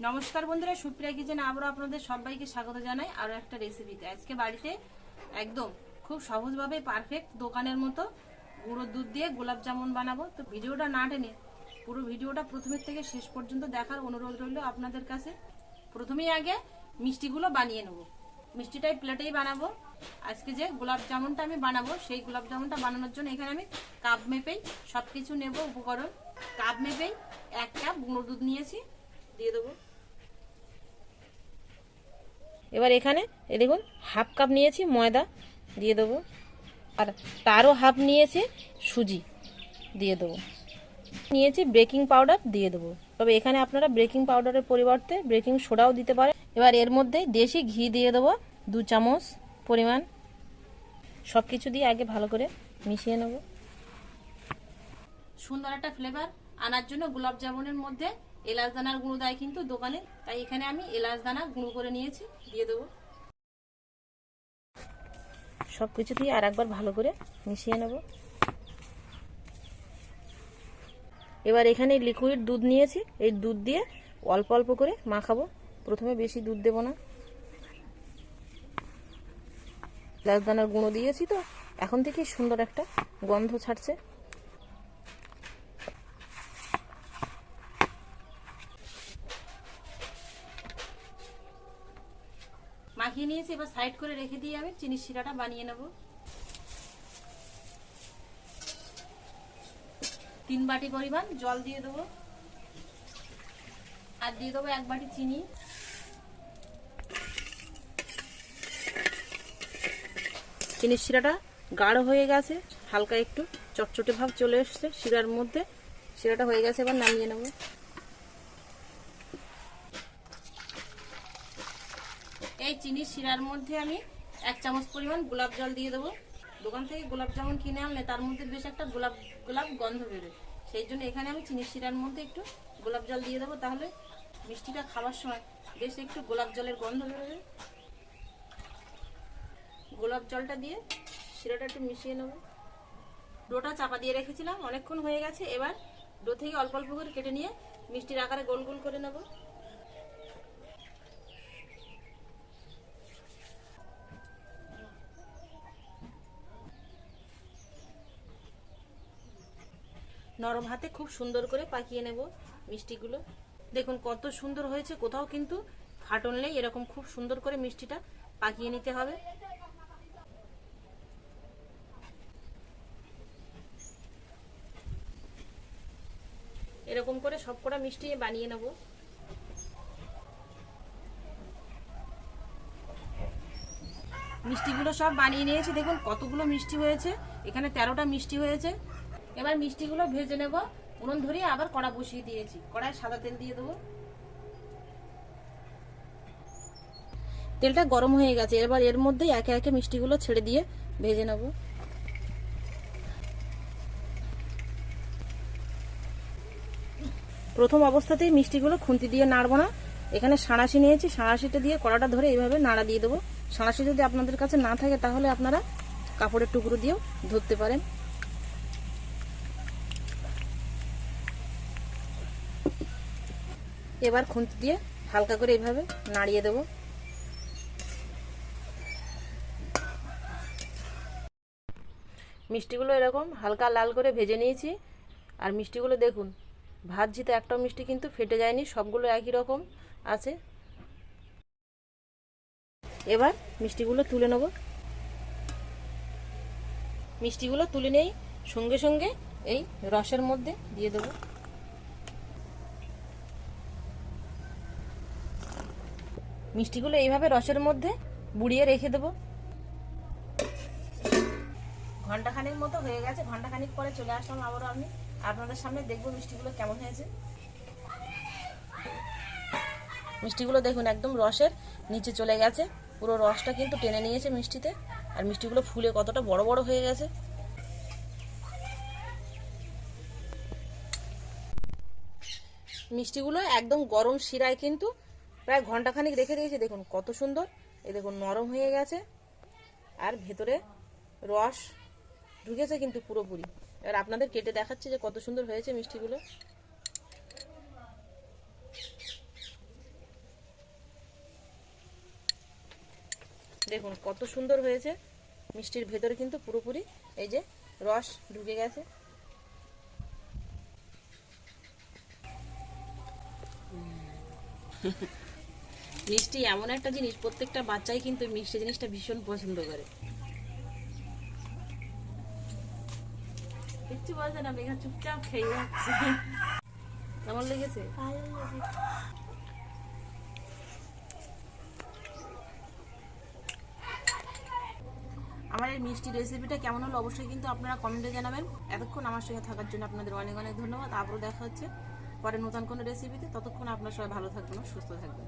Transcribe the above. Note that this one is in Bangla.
নমস্কার বন্ধুরা, সুপ্রিয়া কিচেনে আবারও আপনাদের সবাইকে স্বাগত জানাই আরো একটা রেসিপিতে। আজকে বাড়িতে একদম খুব সহজভাবে পারফেক্ট দোকানের মতো গুঁড়ো দুধ দিয়ে গোলাপ জামুন বানাবো। তো ভিডিওটা না টেনে পুরো ভিডিওটা প্রথমের থেকে শেষ পর্যন্ত দেখার অনুরোধ রইল আপনাদের কাছে। প্রথমেই আগে মিষ্টিগুলো বানিয়ে নেব। মিষ্টিটাই প্লেটেই বানাবো। আজকে যে গোলাপ জামুনটা আমি বানাবো সেই গোলাপ জামুনটা বানানোর জন্য এখানে আমি কাপ মেপেই সবকিছু নেব উপকরণ। কাপ মেপেই 1 কাপ গুঁড়ো দুধ নিয়েছি, দিয়ে দেবো। এবার এখানে দেখুন হাফ কাপ নিয়েছি ময়দা, দিয়ে দেবো। আর তারও হাফ নিয়েছি সুজি, দিয়ে দেবো। নিয়েছি বেকিং পাউডার, দিয়ে দেবো। তবে এখানে আপনারা বেকিং পাউডারের পরিবর্তে বেকিং সোডাও দিতে পারেন। এবার এর মধ্যে দেশি ঘি দিয়ে দেবো 2 চামচ পরিমাণ। সব কিছু দিয়ে আগে ভালো করে মিশিয়ে নেব। সুন্দর একটা ফ্লেভার আনার জন্য গোলাপ জামুনের মধ্যে এলাচ দানার গুঁড়ো দেয় কিন্তু দোকানে, তাই এখানে আমি এলাচ দানা গুঁড়ো করে নিয়েছি, দিয়ে দেবো। সব কিছু দিয়ে আর একবার ভালো করে মিশিয়ে নেব। এবার এখানে লিকুইড দুধ নিয়েছি, এই দুধ দিয়ে অল্প অল্প করে মাখাবো। প্রথমে বেশি দুধ দেব না। এলাচ দানার গুঁড়ো দিয়েছি তো এখন থেকে সুন্দর একটা গন্ধ ছাড়ছে। মাখিয়ে নিয়েছি, এবার সাইড করে রেখে দিয়ে আমি চিনির শিরাটা বানিয়ে নেব। 3 বাটি পরিমাণ জল দিয়ে দেবো, আর দিয়ে দেবো 1 বাটি চিনি। চিনির শিরাটা গাঢ় হয়ে গেছে, হালকা একটু চটচটে ভাব চলে এসছে শিরার মধ্যে। শিরাটা হয়ে গেছে, এবার নামিয়ে নেব। এই চিনির শিরার মধ্যে আমি 1 চামচ পরিমাণ গোলাপ জল দিয়ে দেবো। দোকান থেকে গোলাপ জামুন কিনে আনলে তার মধ্যে বেশ একটা গোলাপ গোলাপ গন্ধ বেরোয়, সেই জন্য এখানে আমি চিনির শিরার মধ্যে একটু গোলাপ জল দিয়ে দেবো। তাহলে মিষ্টিটা খাওয়ার সময় বেশ একটু গোলাপ জলের গন্ধ বেরোবে। গোলাপ জলটা দিয়ে শিরাটা একটু মিশিয়ে নেব। ডোটা চাপা দিয়ে রেখেছিলাম, অনেকক্ষণ হয়ে গেছে। এবার ডো থেকে অল্প অল্প করে কেটে নিয়ে মিষ্টির আকারে গোল গোল করে নেব। নরম হাতে খুব সুন্দর করে পাকিয়ে নেব মিষ্টিগুলো। দেখুন কত সুন্দর হয়েছে, কোথাও কিন্তু ফাটল নেই। এরকম খুব সুন্দর করে মিষ্টিটা পাকিয়ে নিতে হবে। এরকম করে সবকটা মিষ্টি বানিয়ে নেব। মিষ্টিগুলো সব বানিয়ে নিয়েছি, দেখুন কতগুলো মিষ্টি হয়েছে। এখানে 13টা মিষ্টি হয়েছে। এবার মিষ্টিগুলো ভেজে নেব। উনুন ধরিয়ে আবার কড়া বসিয়ে দিয়েছি, কড়ায় সাদা তেল দিয়ে দেবো। তেলটা গরম হয়ে গেছে, এবার এর মধ্যে একে একে মিষ্টিগুলো ছেড়ে দিয়ে ভেজে নেব। প্রথম অবস্থাতেই মিষ্টিগুলো খুন্তি দিয়ে নাড়বো না। এখানে সাঁড়াশি নিয়েছি, সাঁড়াশিটা দিয়ে কড়াটা ধরে এইভাবে নাড়া দিয়ে দেবো। সাঁড়াশি যদি আপনাদের কাছে না থাকে তাহলে আপনারা কাপড়ের টুকরো দিয়েও ধরতে পারেন। এবার খুন্তি দিয়ে হালকা করে এইভাবে নাড়িয়ে দেব। মিষ্টিগুলো এরকম হালকা লাল করে ভেজে নিয়েছি। আর মিষ্টিগুলো দেখুন ভাজছি তো একটাও মিষ্টি কিন্তু ফেটে যায়নি, সবগুলো একই রকম আছে। এবার মিষ্টিগুলো তুলে নেব। মিষ্টিগুলো তুলে নেই, সঙ্গে সঙ্গে এই রসের মধ্যে দিয়ে দেব। মিষ্টিগুলো এইভাবে রসের মধ্যে বুড়িয়ে রেখে দেব। ঘন্টাখানেক মতো হয়ে গেছে। ঘন্টাখানেক পরে চলে আসলাম আবারও আমি আপনাদের সামনে, দেখবো মিষ্টিগুলো কেমন হয়েছে। মিষ্টিগুলো দেখুন একদম রসের নিচে চলে গেছে, পুরো রসটা কিন্তু টেনে নিয়েছে মিষ্টিতে। আর মিষ্টিগুলো ফুলে কতটা বড় বড় হয়ে গেছে। মিষ্টিগুলো একদম গরম শিরায় কিন্তু প্রায় ঘন্টাখানেক রেখে দিয়েছি। দেখুন কত সুন্দর, এই দেখুন নরম হয়ে গেছে আর ভেতরে রস ঢুকেছে কিন্তু পুরোপুরি। এবার আপনাদের কেটে দেখাচ্ছি যে কত সুন্দর হয়েছে মিষ্টিগুলো। দেখুন কত সুন্দর হয়েছে, মিষ্টির ভেতরে কিন্তু পুরোপুরি এই যে রস ঢুকে গেছে। মিষ্টি এমন একটা জিনিস, প্রত্যেকটা বাচ্চাই কিন্তু মিষ্টি জিনিসটা ভীষণ পছন্দ করে। কিচ্ছু বলছে না, মেঘা চুপচাপ খেয়ে যাচ্ছে। কেমন লেগেছে? আমার এই মিষ্টি রেসিপিটা কেমন হলো অবশ্যই কিন্তু আপনারা কমেন্টে জানাবেন। এতক্ষণ আমার সঙ্গে থাকার জন্য আপনাদের অনেক অনেক ধন্যবাদ। আবারও দেখা হচ্ছে পরে নতুন কোনো রেসিপিতে। ততক্ষণ আপনারা সবাই ভালো থাকবেন, সুস্থ থাকবেন।